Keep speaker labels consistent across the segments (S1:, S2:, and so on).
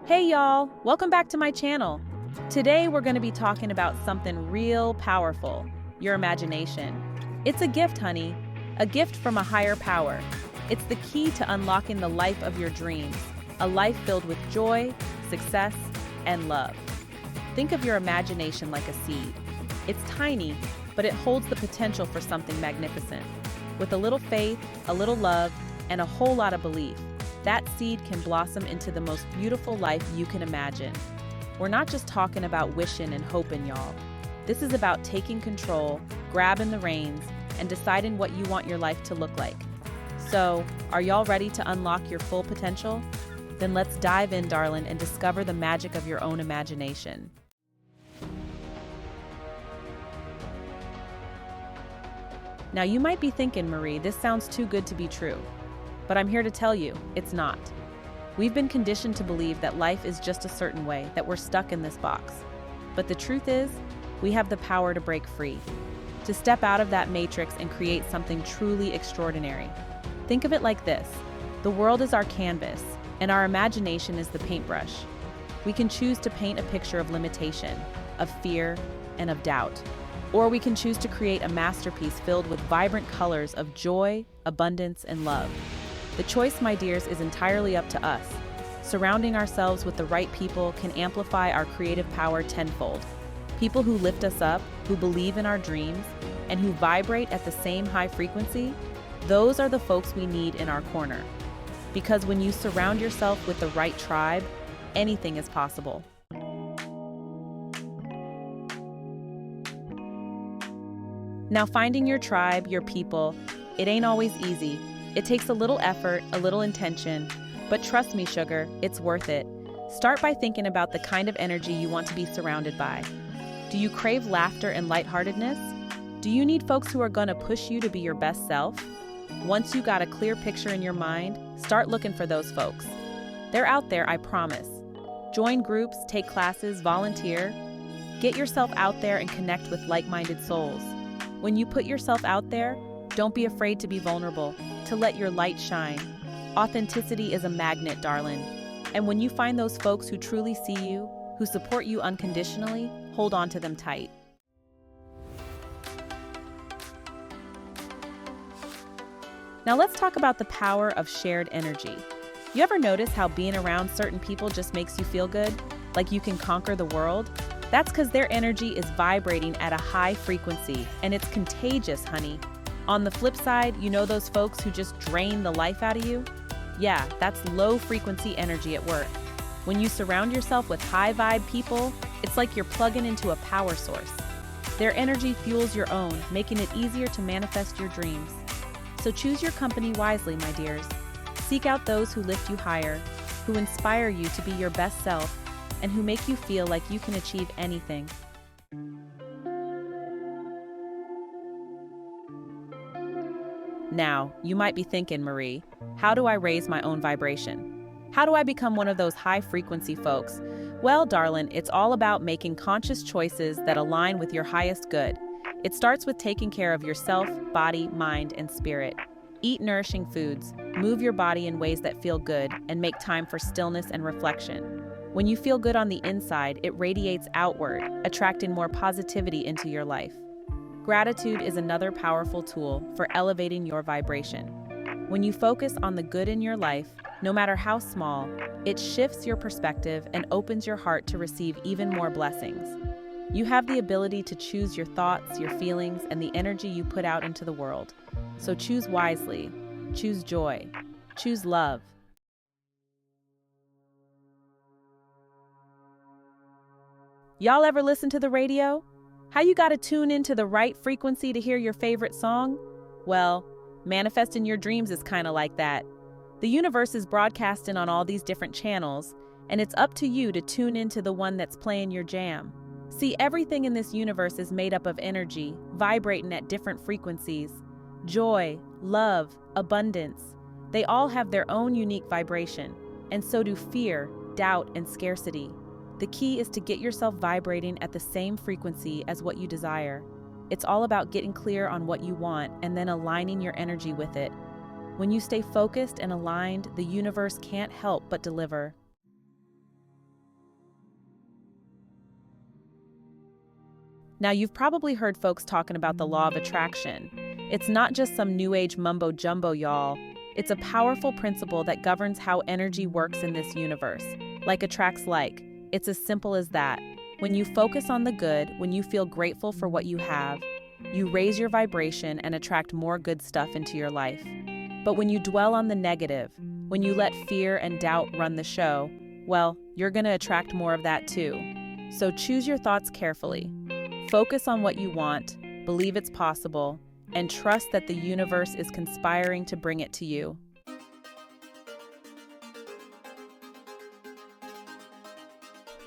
S1: Hey y'all, welcome back to my channel. Today we're going to be talking about something real powerful, your imagination. It's a gift, honey, a gift from a higher power. It's the key to unlocking the life of your dreams, a life filled with joy, success, and love. Think of your imagination like a seed. It's tiny, but it holds the potential for something magnificent. With a little faith, a little love, and a whole lot of belief, that seed can blossom into the most beautiful life you can imagine. We're not just talking about wishing and hoping, y'all. This is about taking control, grabbing the reins, and deciding what you want your life to look like. So, are y'all ready to unlock your full potential? Then let's dive in, darling, and discover the magic of your own imagination. Now, you might be thinking, Marie, this sounds too good to be true. But I'm here to tell you, it's not. We've been conditioned to believe that life is just a certain way, that we're stuck in this box. But the truth is, we have the power to break free, to step out of that matrix and create something truly extraordinary. Think of it like this: the world is our canvas, and our imagination is the paintbrush. We can choose to paint a picture of limitation, of fear, and of doubt. Or we can choose to create a masterpiece filled with vibrant colors of joy, abundance, and love. The choice, my dears, is entirely up to us. Surrounding ourselves with the right people can amplify our creative power tenfold. People who lift us up, who believe in our dreams, and who vibrate at the same high frequency, those are the folks we need in our corner. Because when you surround yourself with the right tribe, anything is possible. Now, finding your tribe, your people, it ain't always easy. It takes a little effort, a little intention, but trust me, sugar, it's worth it. Start by thinking about the kind of energy you want to be surrounded by. Do you crave laughter and lightheartedness? Do you need folks who are gonna push you to be your best self? Once you got a clear picture in your mind, start looking for those folks. They're out there, I promise. Join groups, take classes, volunteer. Get yourself out there and connect with like-minded souls. When you put yourself out there, don't be afraid to be vulnerable, to let your light shine. Authenticity is a magnet, darling. And when you find those folks who truly see you, who support you unconditionally, hold on to them tight. Now let's talk about the power of shared energy. You ever notice how being around certain people just makes you feel good? Like you can conquer the world? That's because their energy is vibrating at a high frequency, and it's contagious, honey. On the flip side, you know those folks who just drain the life out of you? Yeah, that's low frequency energy at work. When you surround yourself with high vibe people, it's like you're plugging into a power source. Their energy fuels your own, making it easier to manifest your dreams. So choose your company wisely, my dears. Seek out those who lift you higher, who inspire you to be your best self, and who make you feel like you can achieve anything. Now, you might be thinking, Marie, how do I raise my own vibration? How do I become one of those high-frequency folks? Well, darling, it's all about making conscious choices that align with your highest good. It starts with taking care of yourself, body, mind, and spirit. Eat nourishing foods, move your body in ways that feel good, and make time for stillness and reflection. When you feel good on the inside, it radiates outward, attracting more positivity into your life. Gratitude is another powerful tool for elevating your vibration. When you focus on the good in your life, no matter how small, it shifts your perspective and opens your heart to receive even more blessings. You have the ability to choose your thoughts, your feelings, and the energy you put out into the world. So choose wisely, choose joy, choose love. Y'all ever listen to the radio? How you gotta tune into the right frequency to hear your favorite song? Well, manifesting your dreams is kinda like that. The universe is broadcasting on all these different channels, and it's up to you to tune into the one that's playing your jam. See, everything in this universe is made up of energy, vibrating at different frequencies. Joy, love, abundance. They all have their own unique vibration, and so do fear, doubt, and scarcity. The key is to get yourself vibrating at the same frequency as what you desire. It's all about getting clear on what you want and then aligning your energy with it. When you stay focused and aligned, the universe can't help but deliver. Now, you've probably heard folks talking about the law of attraction. It's not just some new age mumbo jumbo, y'all. It's a powerful principle that governs how energy works in this universe. Like attracts like. It's as simple as that. When you focus on the good, when you feel grateful for what you have, you raise your vibration and attract more good stuff into your life. But when you dwell on the negative, when you let fear and doubt run the show, well, you're going to attract more of that too. So choose your thoughts carefully. Focus on what you want, believe it's possible, and trust that the universe is conspiring to bring it to you.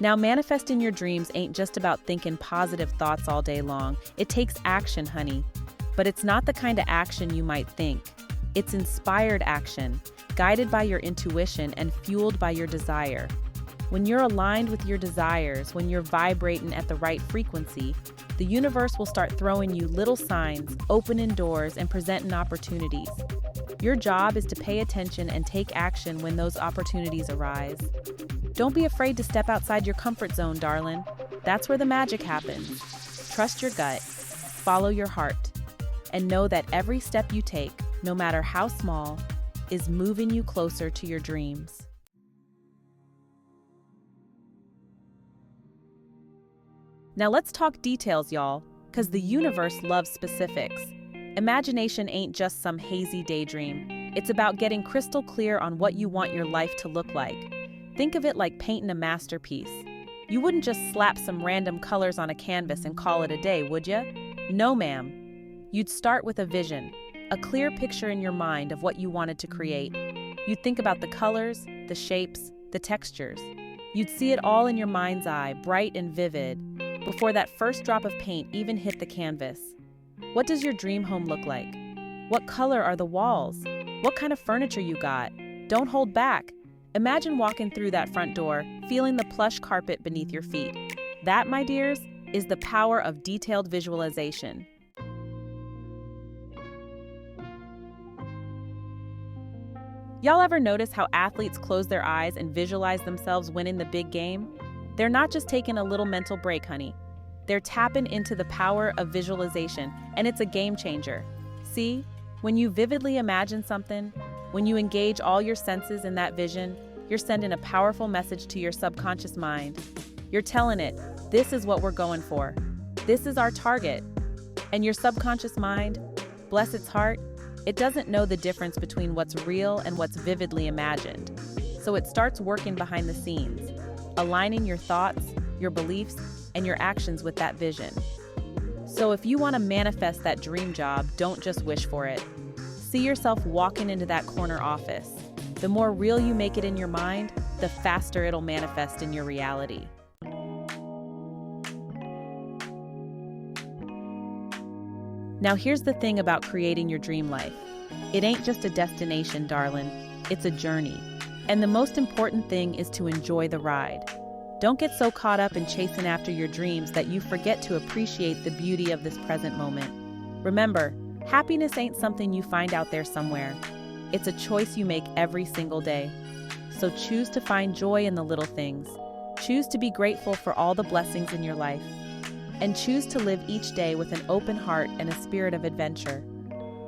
S1: Now, manifesting your dreams ain't just about thinking positive thoughts all day long. It takes action, honey. But it's not the kind of action you might think. It's inspired action, guided by your intuition and fueled by your desire. When you're aligned with your desires, when you're vibrating at the right frequency, the universe will start throwing you little signs, opening doors, and presenting opportunities. Your job is to pay attention and take action when those opportunities arise. Don't be afraid to step outside your comfort zone, darling. That's where the magic happens. Trust your gut, follow your heart, and know that every step you take, no matter how small, is moving you closer to your dreams. Now let's talk details, y'all, because the universe loves specifics. Imagination ain't just some hazy daydream. It's about getting crystal clear on what you want your life to look like. Think of it like painting a masterpiece. You wouldn't just slap some random colors on a canvas and call it a day, would you? No, ma'am. You'd start with a vision, a clear picture in your mind of what you wanted to create. You'd think about the colors, the shapes, the textures. You'd see it all in your mind's eye, bright and vivid, before that first drop of paint even hit the canvas. What does your dream home look like? What color are the walls? What kind of furniture you got? Don't hold back. Imagine walking through that front door, feeling the plush carpet beneath your feet. That, my dears, is the power of detailed visualization. Y'all ever notice how athletes close their eyes and visualize themselves winning the big game? They're not just taking a little mental break, honey. They're tapping into the power of visualization, and it's a game changer. See, when you vividly imagine something, when you engage all your senses in that vision, you're sending a powerful message to your subconscious mind. You're telling it, this is what we're going for. This is our target. And your subconscious mind, bless its heart, it doesn't know the difference between what's real and what's vividly imagined. So it starts working behind the scenes, aligning your thoughts, your beliefs, and your actions with that vision. So if you want to manifest that dream job, don't just wish for it. See yourself walking into that corner office. The more real you make it in your mind, the faster it'll manifest in your reality. Now here's the thing about creating your dream life. It ain't just a destination, darling. It's a journey. And the most important thing is to enjoy the ride. Don't get so caught up in chasing after your dreams that you forget to appreciate the beauty of this present moment. Remember, happiness ain't something you find out there somewhere. It's a choice you make every single day. So choose to find joy in the little things. Choose to be grateful for all the blessings in your life. And choose to live each day with an open heart and a spirit of adventure.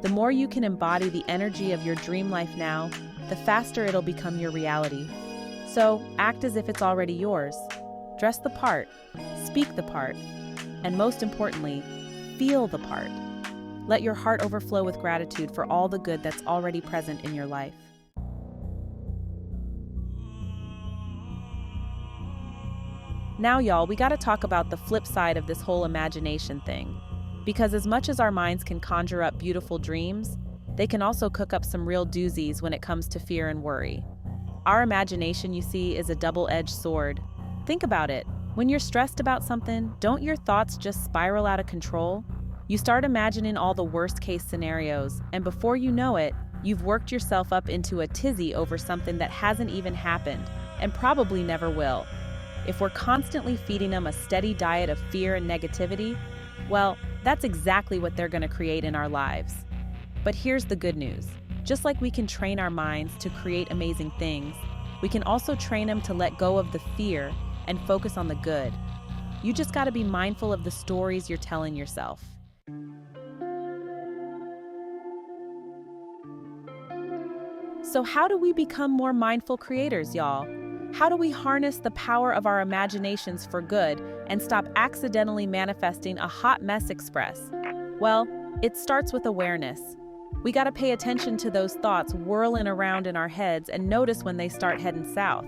S1: The more you can embody the energy of your dream life now, the faster it'll become your reality. So act as if it's already yours. Dress the part, speak the part, and most importantly, feel the part. Let your heart overflow with gratitude for all the good that's already present in your life. Now, y'all, we gotta talk about the flip side of this whole imagination thing. Because as much as our minds can conjure up beautiful dreams, they can also cook up some real doozies when it comes to fear and worry. Our imagination, you see, is a double-edged sword. Think about it. When you're stressed about something, don't your thoughts just spiral out of control? You start imagining all the worst-case scenarios, and before you know it, you've worked yourself up into a tizzy over something that hasn't even happened, and probably never will. If we're constantly feeding them a steady diet of fear and negativity, well, that's exactly what they're going to create in our lives. But here's the good news. Just like we can train our minds to create amazing things, we can also train them to let go of the fear and focus on the good. You just got to be mindful of the stories you're telling yourself. So how do we become more mindful creators, y'all? How do we harness the power of our imaginations for good and stop accidentally manifesting a hot mess express? Well, it starts with awareness. We gotta pay attention to those thoughts whirling around in our heads and notice when they start heading south.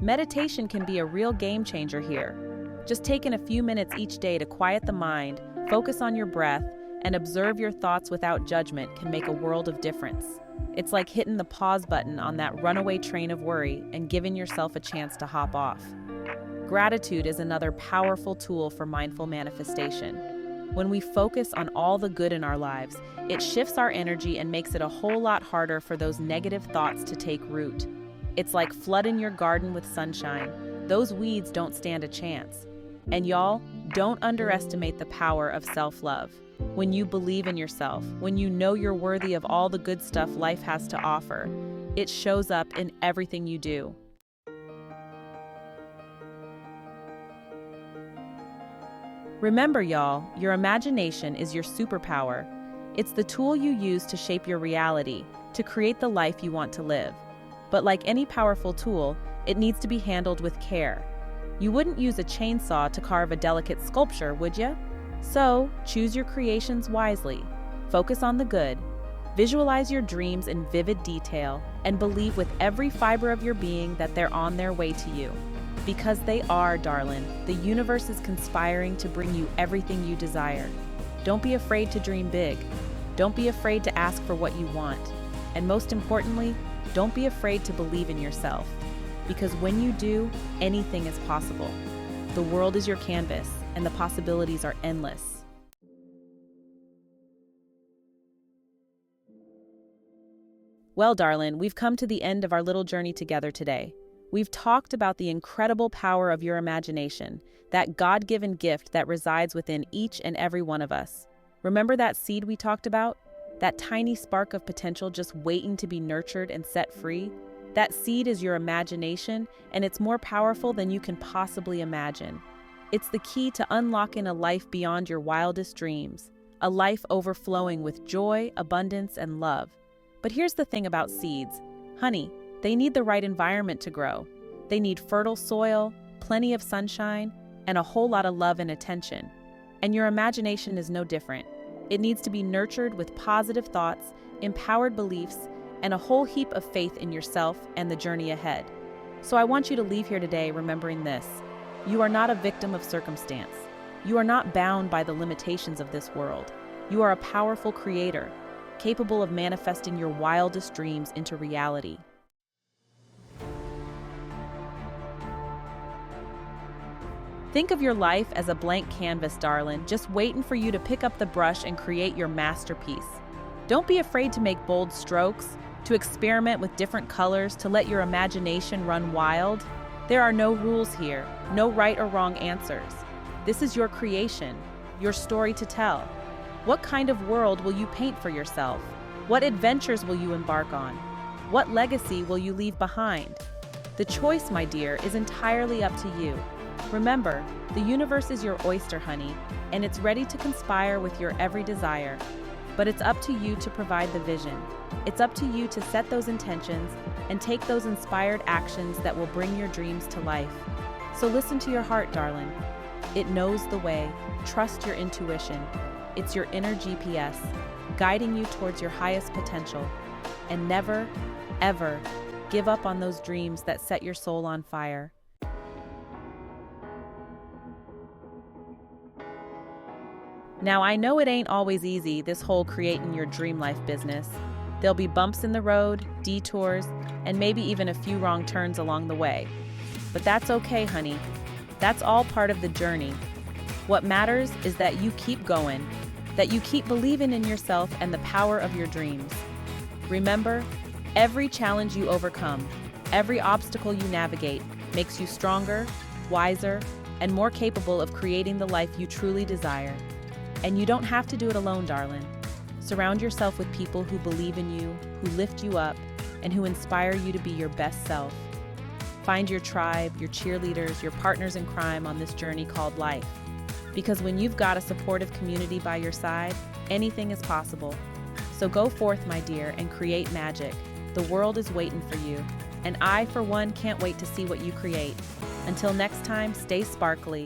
S1: Meditation can be a real game changer here. Just taking a few minutes each day to quiet the mind, focus on your breath, and observe your thoughts without judgment can make a world of difference. It's like hitting the pause button on that runaway train of worry and giving yourself a chance to hop off. Gratitude is another powerful tool for mindful manifestation. When we focus on all the good in our lives, it shifts our energy and makes it a whole lot harder for those negative thoughts to take root. It's like flooding your garden with sunshine. Those weeds don't stand a chance. And y'all, don't underestimate the power of self-love. When you believe in yourself, when you know you're worthy of all the good stuff life has to offer, it shows up in everything you do. Remember, y'all, your imagination is your superpower. It's the tool you use to shape your reality, to create the life you want to live. But like any powerful tool, it needs to be handled with care. You wouldn't use a chainsaw to carve a delicate sculpture, would you? So, choose your creations wisely. Focus on the good. Visualize your dreams in vivid detail and believe with every fiber of your being that they're on their way to you. Because they are, darling. The universe is conspiring to bring you everything you desire. Don't be afraid to dream big. Don't be afraid to ask for what you want. And most importantly, don't be afraid to believe in yourself. Because when you do, anything is possible. The world is your canvas, and the possibilities are endless. Well, darling, we've come to the end of our little journey together today. We've talked about the incredible power of your imagination, that God-given gift that resides within each and every one of us. Remember that seed we talked about? That tiny spark of potential just waiting to be nurtured and set free? That seed is your imagination, and it's more powerful than you can possibly imagine. It's the key to unlocking a life beyond your wildest dreams, a life overflowing with joy, abundance, and love. But here's the thing about seeds. Honey, they need the right environment to grow. They need fertile soil, plenty of sunshine, and a whole lot of love and attention. And your imagination is no different. It needs to be nurtured with positive thoughts, empowered beliefs, and a whole heap of faith in yourself and the journey ahead. So I want you to leave here today remembering this. You are not a victim of circumstance. You are not bound by the limitations of this world. You are a powerful creator, capable of manifesting your wildest dreams into reality. Think of your life as a blank canvas, darling, just waiting for you to pick up the brush and create your masterpiece. Don't be afraid to make bold strokes, to experiment with different colors, to let your imagination run wild. There are no rules here, no right or wrong answers. This is your creation, your story to tell. What kind of world will you paint for yourself? What adventures will you embark on? What legacy will you leave behind? The choice, my dear, is entirely up to you. Remember, the universe is your oyster, honey, and it's ready to conspire with your every desire. But it's up to you to provide the vision. It's up to you to set those intentions and take those inspired actions that will bring your dreams to life. So listen to your heart, darling. It knows the way. Trust your intuition. It's your inner GPS, guiding you towards your highest potential. And never, ever give up on those dreams that set your soul on fire. Now, I know it ain't always easy, this whole creating your dream life business. There'll be bumps in the road, detours, and maybe even a few wrong turns along the way. But that's okay, honey. That's all part of the journey. What matters is that you keep going, that you keep believing in yourself and the power of your dreams. Remember, every challenge you overcome, every obstacle you navigate, makes you stronger, wiser, and more capable of creating the life you truly desire. And you don't have to do it alone, darling. Surround yourself with people who believe in you, who lift you up, and who inspire you to be your best self. Find your tribe, your cheerleaders, your partners in crime on this journey called life. Because when you've got a supportive community by your side, anything is possible. So go forth, my dear, and create magic. The world is waiting for you. And I, for one, can't wait to see what you create. Until next time, stay sparkly.